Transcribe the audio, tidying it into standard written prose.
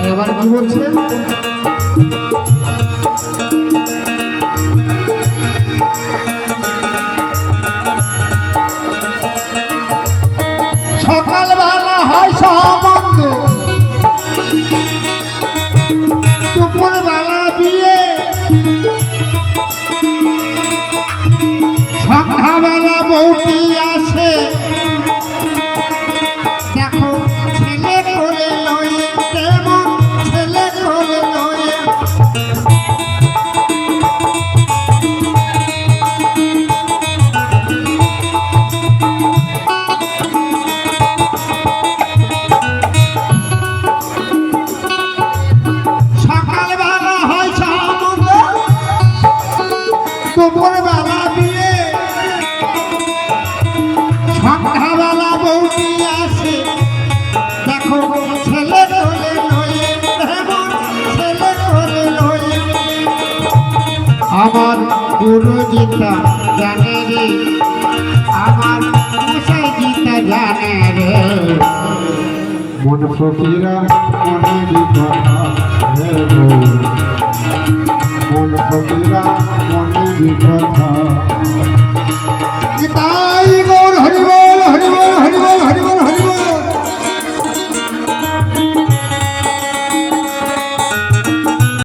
এবার কি বলছে? সকালবেলা হয় সম্বন্ধ, দুপুরবেলা বিয়ে, সন্ধ্যাবেলা বউটি আসে। দেখো ছেলে করে লয়ে, কেমন ছেলে করে লয়ে। সকালবেলা হয় সম্বন্ধ, দুপুরবেলা বিয়ে, সন্ধ্যাবেলা বউটি আসে। দেখো ছেলে করে লয়ে, কেমন ছেলে করে লয়ে। আমার গুরুজিটা জানে রে, আমার মশাইজিটা জানে রে। মন ফকিরা মনেরই কথা হে গো, মন ফকিরা মনেরই কথা।